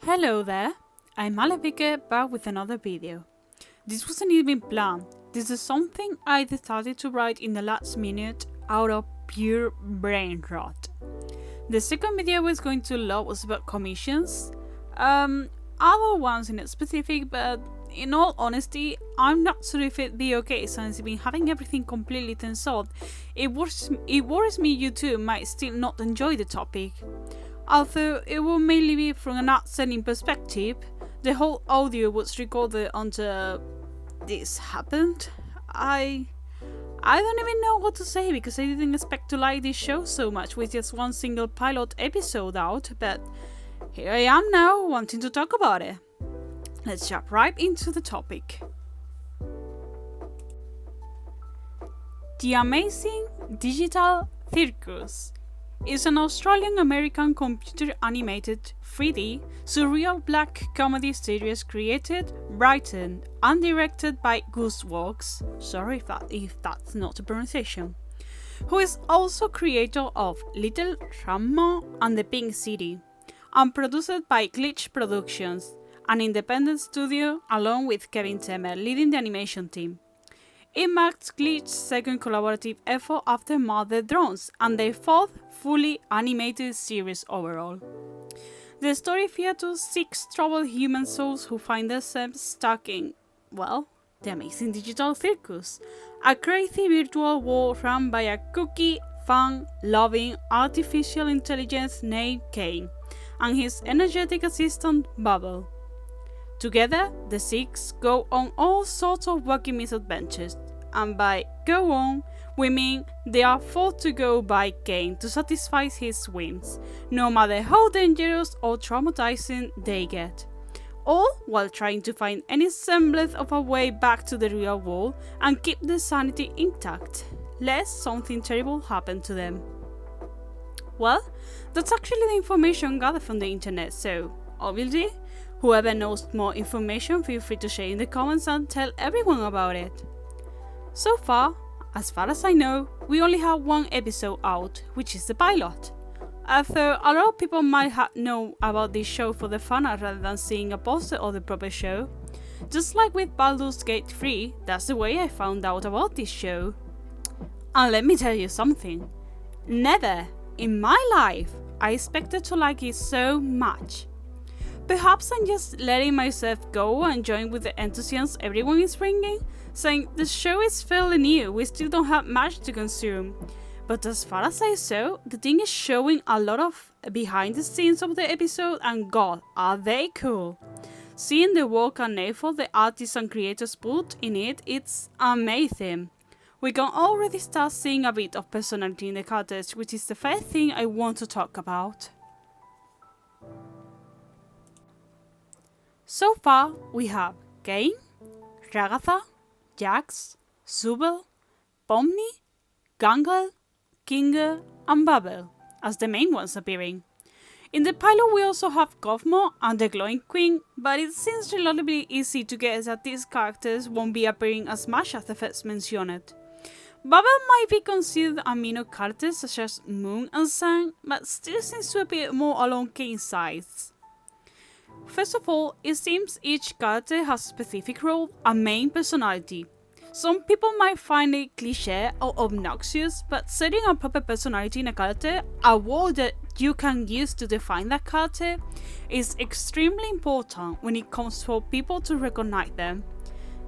Hello there, I'm Backgr back with another video. This wasn't even planned, this is something I decided to write in the last minute out of pure brain rot. The second video I was going to load was about commissions, other ones in specific, but in all honesty, I'm not sure if it'd be okay since I've been having everything completely tensored. It worries me you two might still not enjoy the topic. Although it will mainly be from an art-setting perspective, the whole audio was recorded until this happened. I don't even know what to say because I didn't expect to like this show so much with just one single pilot episode out, but here I am now wanting to talk about it. Let's jump right into the topic. The Amazing Digital Circus is an Australian-American computer-animated 3D surreal black comedy series created, written and directed by Gooseworks, sorry if that's not the pronunciation, who is also creator of Little Rambo and the Pink City, and produced by Glitch Productions, an independent studio along with Kevin Temer leading the animation team. It marks Glitch's second collaborative effort after Mother Drones and their fourth fully animated series overall. The story features 6 troubled human souls who find themselves stuck in, well, the Amazing Digital Circus, a crazy virtual world run by a kooky, fun-loving artificial intelligence named Kane and his energetic assistant Babble. Together, the 6 go on all sorts of wacky misadventures, and by go on, we mean they are forced to go by Kane to satisfy his whims, no matter how dangerous or traumatizing they get. All while trying to find any semblance of a way back to the real world and keep their sanity intact, lest something terrible happen to them. Well, that's actually the information gathered from the internet, so obviously, whoever knows more information, feel free to share in the comments and tell everyone about it. So far as I know, we only have one episode out, which is the pilot. Although a lot of people might know about this show for the fun rather than seeing a poster of the proper show. Just like with Baldur's Gate 3, that's the way I found out about this show. And let me tell you something. Never in my life I expected to like it so much. Perhaps I'm just letting myself go and join with the enthusiasm everyone is bringing, saying the show is fairly new, we still don't have much to consume. But as far as I saw, the thing is showing a lot of behind the scenes of the episode, and god, are they cool. Seeing the work and effort the artists and creators put in it, it's amazing. We can already start seeing a bit of personality in the characters, which is the first thing I want to talk about. So far, we have Kane, Ragatha, Jax, Zubel, Pomni, Gangle, Kinger, and Babble as the main ones appearing. In the pilot we also have Cosmo and the Glowing Queen, but it seems relatively easy to guess that these characters won't be appearing as much as the first mentioned. Babble might be considered a minor character such as Moon and Sun, but still seems to appear more along Kane's sides. First of all, it seems each character has a specific role and main personality. Some people might find it cliché or obnoxious, but setting a proper personality in a character, a word that you can use to define that character, is extremely important when it comes for people to recognize them.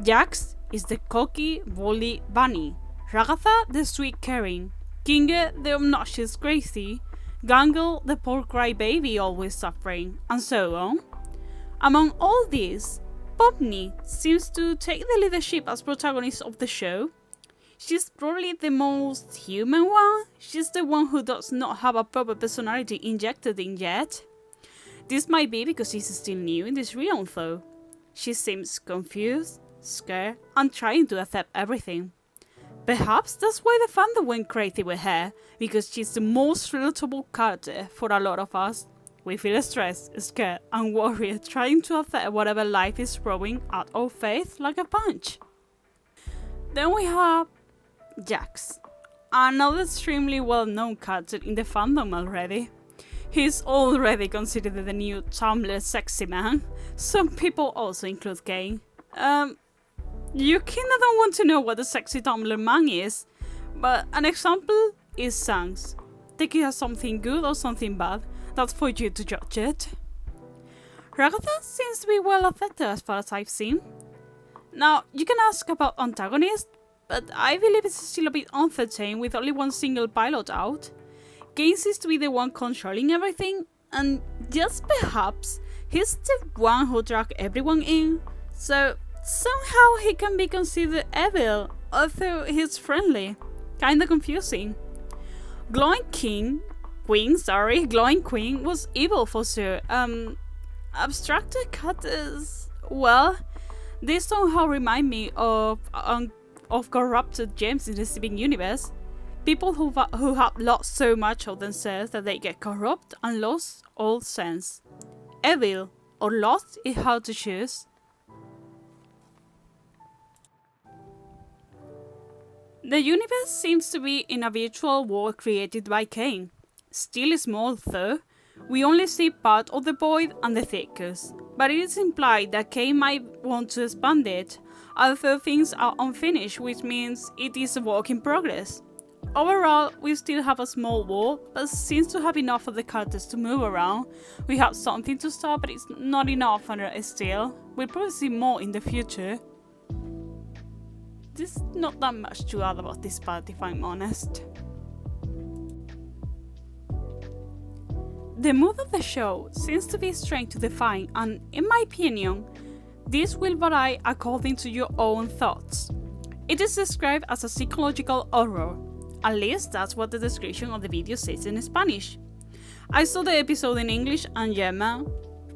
Jax is the cocky, bully bunny, Ragatha the sweet caring, Kinger the obnoxious crazy, Gangle the poor crybaby always suffering, and so on. Among all these, Pomni seems to take the leadership as protagonist of the show. She's probably the most human one, she's the one who does not have a proper personality injected in yet. This might be because she's still new in this realm though. She seems confused, scared, and trying to accept everything. Perhaps that's why the fandom went crazy with her, because she's the most relatable character for a lot of us. We feel stressed, scared, and worried trying to accept whatever life is throwing at our face like a punch. Then we have Jax, another extremely well-known character in the fandom already. He's already considered the new Tumblr sexy man. Some people also include gay. You kinda don't want to know what a sexy Tumblr man is, but an example is songs. Take it as something good or something bad, that's for you to judge it. Ragatha seems to be well affected as far as I've seen. Now, you can ask about antagonist, but I believe it's still a bit uncertain with only one single pilot out. Gay seems to be the one controlling everything, and just perhaps he's the one who dragged everyone in, so somehow he can be considered evil, although he's friendly. Kinda confusing. Glowing Queen was evil for sure. Abstracted cutters, well, they somehow remind me of corrupted gems in the Steven universe. People who have lost so much of themselves that they get corrupt and lost all sense. Evil or lost is hard to choose. The universe seems to be in a virtual world created by Cain. Still small though, we only see part of the void and the circus, but it is implied that Cain might want to expand it, although things are unfinished, which means it is a work in progress. Overall, we still have a small world, but seems to have enough of the characters to move around. We have something to start, but it's not enough still. We'll probably see more in the future. There's not that much to add about this part, if I'm honest. The mood of the show seems to be strange to define, and in my opinion, this will vary according to your own thoughts. It is described as a psychological horror. At least that's what the description of the video says in Spanish. I saw the episode in English and German,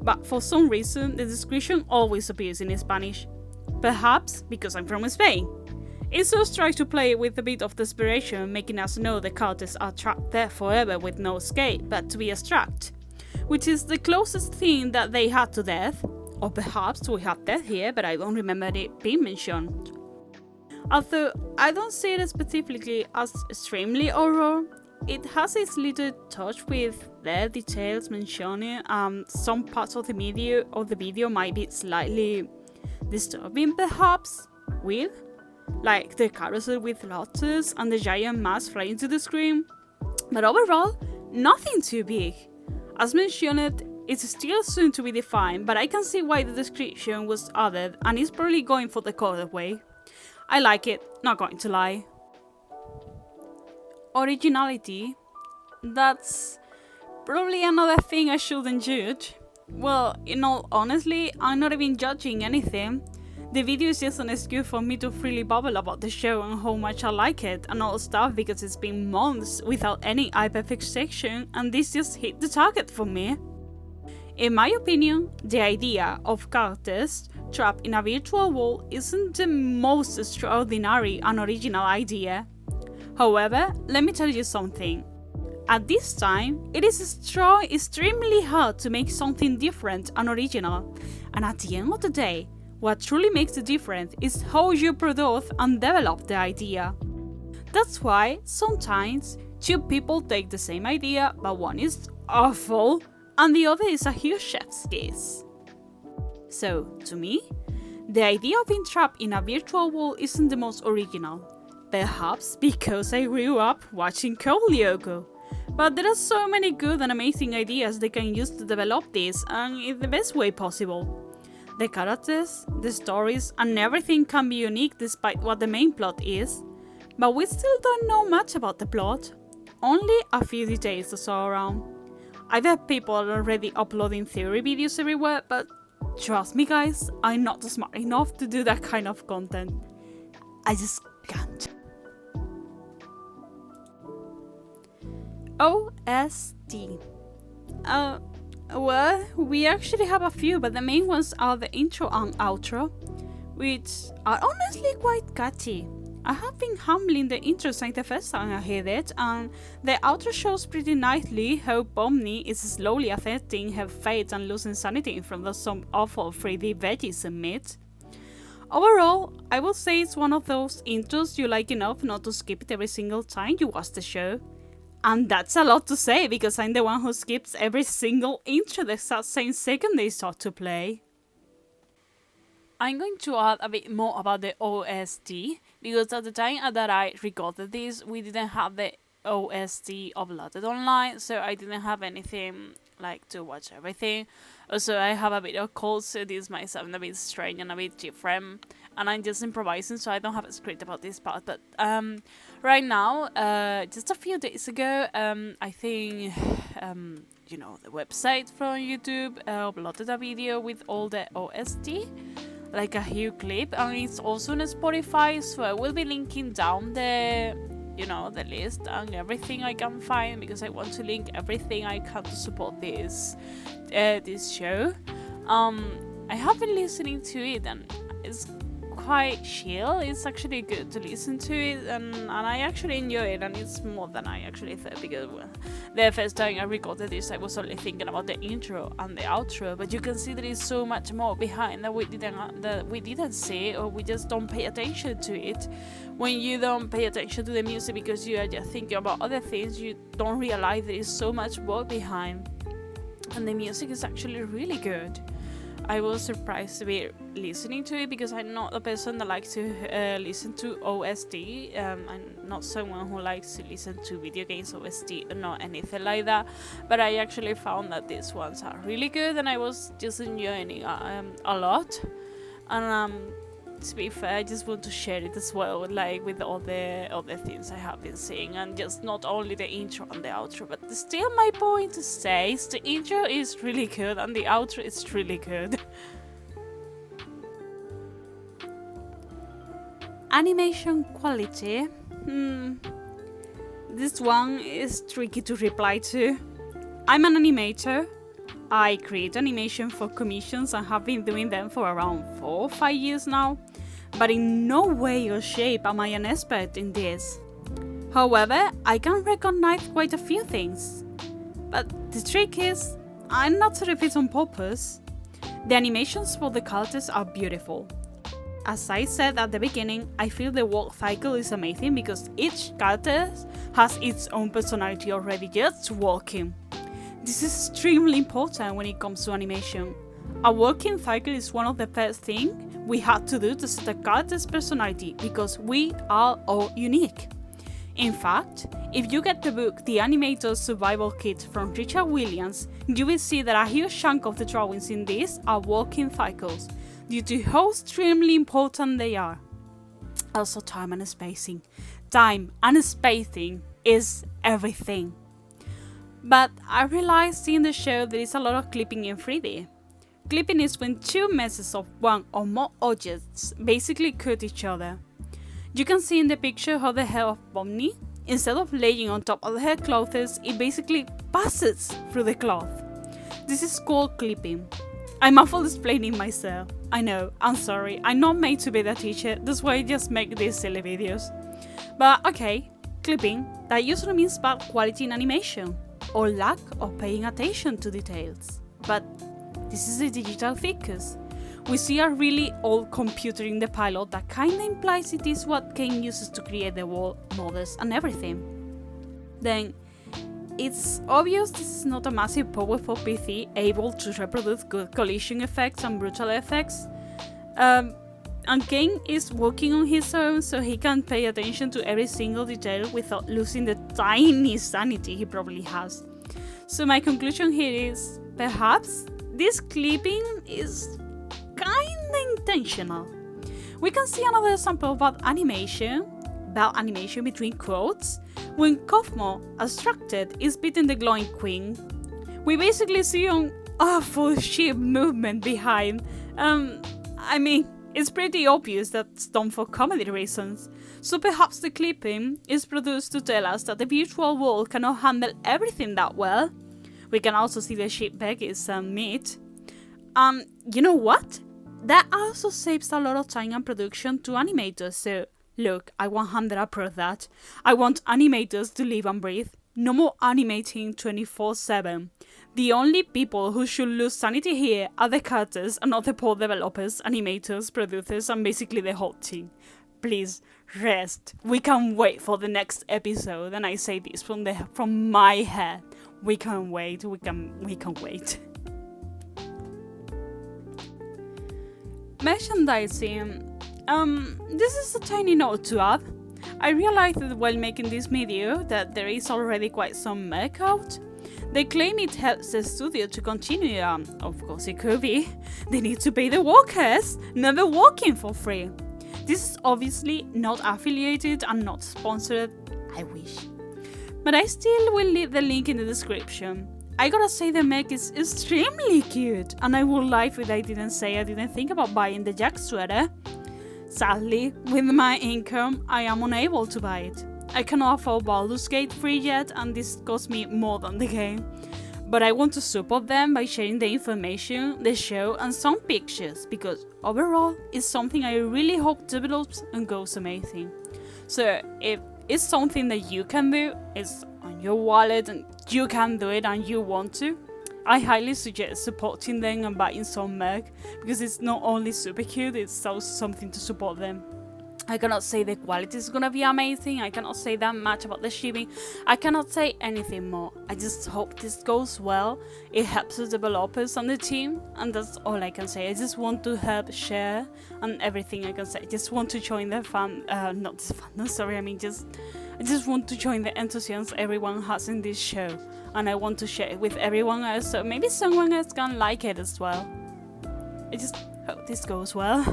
but for some reason the description always appears in Spanish. Perhaps because I'm from Spain. It just tries to play with a bit of desperation, making us know the characters are trapped there forever with no escape but to be extracted, which is the closest thing that they had to death. Or perhaps we have death here, but I don't remember it being mentioned. Although I don't see it specifically as extremely horror, it has its little touch with their details mentioning some parts of the video might be slightly disturbing perhaps, weird, like the carousel with lotus and the giant mask flying to the screen, but overall, nothing too big. As mentioned, it's still soon to be defined, but I can see why the description was added and it's probably going for the coded way. I like it, not going to lie. Originality, that's probably another thing I shouldn't judge. Well, in all honesty, I'm not even judging anything. The video is just an excuse for me to freely babble about the show and how much I like it and all stuff because it's been months without any hyperfixation and this just hit the target for me. In my opinion, the idea of characters trapped in a virtual world isn't the most extraordinary and original idea. However, let me tell you something. At this time, it is extremely hard to make something different and original, and at the end of the day, what truly makes the difference is how you produce and develop the idea. That's why sometimes two people take the same idea, but one is awful and the other is a huge chef's kiss. So, to me, the idea of being trapped in a virtual world isn't the most original. Perhaps because I grew up watching Code Lyoko. But there are so many good and amazing ideas they can use to develop this and in the best way possible. The characters, the stories, and everything can be unique despite what the main plot is. But we still don't know much about the plot. Only a few details to saw around. I've heard people already uploading theory videos everywhere, but trust me guys, I'm not smart enough to do that kind of content. I just can't. OST. Well, we actually have a few, but the main ones are the intro and outro, which are honestly quite catchy. I have been humbling the intro since the first time I heard it, and the outro shows pretty nicely how Pomni is slowly affecting her fate and losing sanity in front of some awful 3D veggies and meat. Overall, I would say it's one of those intros you like enough not to skip it every single time you watch the show. And that's a lot to say because I'm the one who skips every single intro the exact same second they start to play. I'm going to add a bit more about the OST because at the time that I recorded this, we didn't have the OST uploaded online, so I didn't have anything like to watch everything. Also, I have a bit of cold, so this might sound a bit strange and a bit different, and I'm just improvising, so I don't have a script about this part. But right now, just a few days ago, I think you know, the website from YouTube uploaded a video with all the OST, like a huge clip, and it's also on Spotify, so I will be linking down the, you know, the list and everything I can find because I want to link everything I can to support this this show. I have been listening to it and it's quite chill. It's actually good to listen to it, and I actually enjoy it, and it's more than I actually thought because the first time I recorded this I was only thinking about the intro and the outro, but you can see there is so much more behind that we didn't see, or we just don't pay attention to it. When you don't pay attention to the music because you are just thinking about other things, you don't realize there is so much work behind, and the music is actually really good. I was surprised to be listening to it because I'm not a person that likes to listen to OST. I'm not someone who likes to listen to video games OST or not anything like that. But I actually found that these ones are really good, and I was just enjoying it a lot. And to be fair, I just want to share it as well, like with all the other things I have been seeing, and just not only the intro and the outro. But still, my point to say is the intro is really good and the outro is really good. Animation quality. This one is tricky to reply to. I'm an animator. I create animation for commissions and have been doing them for around 4 or 5 years now, but in no way or shape am I an expert in this. However, I can recognize quite a few things. But the trick is, I'm not sure if it's on purpose. The animations for the characters are beautiful. As I said at the beginning, I feel the walk cycle is amazing because each character has its own personality already just walking. This is extremely important when it comes to animation. A walking cycle is one of the first things we had to do to set a character's personality because we are all unique. In fact, if you get the book The Animator's Survival Kit from Richard Williams, you will see that a huge chunk of the drawings in this are walking cycles, due to how extremely important they are. Also time and spacing. Time and spacing is everything. But I realized in the show there is a lot of clipping in 3D. Clipping is when two meshes of one or more objects basically cut each other. You can see in the picture how the hair of Bonnie, instead of laying on top of the hair clothes, it basically passes through the cloth. This is called clipping. I'm awful explaining myself. I know, I'm sorry, I'm not made to be the teacher, that's why I just make these silly videos. But okay, clipping, that usually means bad quality in animation, or lack of paying attention to details. But this is a digital circus. We see a really old computer in the pilot that kinda implies it is what Kane uses to create the world, models and everything. Then, it's obvious this is not a massive powerful PC able to reproduce good collision effects and brutal effects. And Kane is working on his own so he can pay attention to every single detail without losing the tiny sanity he probably has. So my conclusion here is, perhaps this clipping is kinda intentional. We can see another example of bad animation between quotes, when Cosmo, abstracted, is beating the glowing queen. We basically see an awful ship movement behind. I mean, it's pretty obvious that's done for comedy reasons, so perhaps the clipping is produced to tell us that the virtual world cannot handle everything that well. We can also see the ship Becky's meat. You know what? That also saves a lot of time and production to animators, so look, I 100 approve that. I want animators to live and breathe. No more animating 24/7. The only people who should lose sanity here are the characters and not the poor developers, animators, producers, and basically the whole team. please rest. We can't wait for the next episode, and I say this from my head. We can wait. We can wait. Merchandising. This is a tiny note to add. I realized that while making this video that there is already quite some merch out. They claim it helps the studio to continue. Of course it could be. They need to pay the workers, never working for free. This is obviously not affiliated and not sponsored. I wish. But I still will leave the link in the description. I gotta say the merch is extremely cute, and I would lie if I didn't think about buying the Jack sweater. Sadly, with my income, I am unable to buy it. I cannot afford Baldur's Gate 3 yet, and this costs me more than the game. But I want to support them by sharing the information, the show, and some pictures, because overall, it's something I really hope develops and goes amazing. So if it's something that you can do, it's on your wallet and you can do it and you want to, I highly suggest supporting them and buying some merch, because it's not only super cute, it's also something to support them. I cannot say the quality is gonna be amazing, I cannot say that much about the shipping, I cannot say anything more. I just hope this goes well, it helps the developers and the team, and that's all I can say. I just want to help share and everything I can say. I just want to join the I just want to join the enthusiasm everyone has in this show, and I want to share it with everyone else, so maybe someone else can like it as well. I just hope this goes well.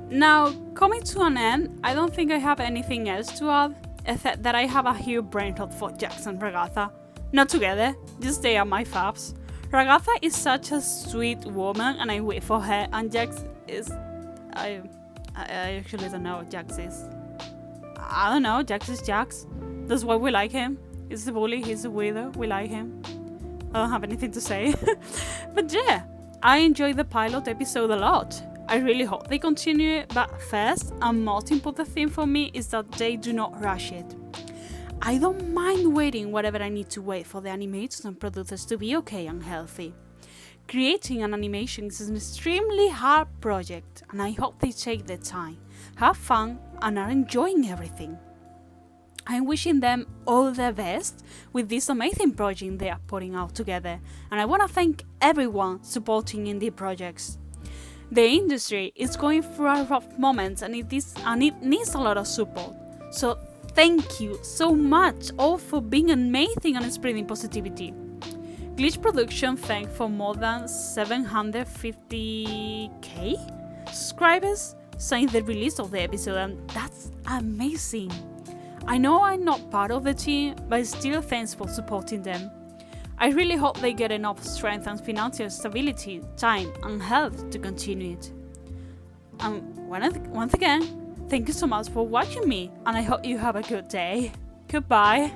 Now, coming to an end, I don't think I have anything else to add, except that I have a huge brain rot for Jax and Ragatha. Not together, just they are my faves. Ragatha is such a sweet woman, and I wait for her, and Jax is... I actually don't know what Jax is. I don't know, Jax is Jax. That's why we like him. He's the bully, he's the weirdo, we like him. I don't have anything to say. But yeah, I enjoyed the pilot episode a lot. I really hope they continue, but first and most important thing for me is that they do not rush it. I don't mind waiting whatever I need to wait for the animators and producers to be okay and healthy. Creating an animation is an extremely hard project, and I hope they take their time, have fun, and are enjoying everything. I'm wishing them all the best with this amazing project they are putting out together, and I want to thank everyone supporting indie projects. The industry is going through a rough moment, and it needs a lot of support. So thank you so much all for being amazing and spreading positivity. Glitch Production thanked for more than 750k subscribers since the release of the episode, and that's amazing. I know I'm not part of the team, but still thanks for supporting them. I really hope they get enough strength and financial stability, time and health to continue it. And once again, thank you so much for watching me, and I hope you have a good day. Goodbye.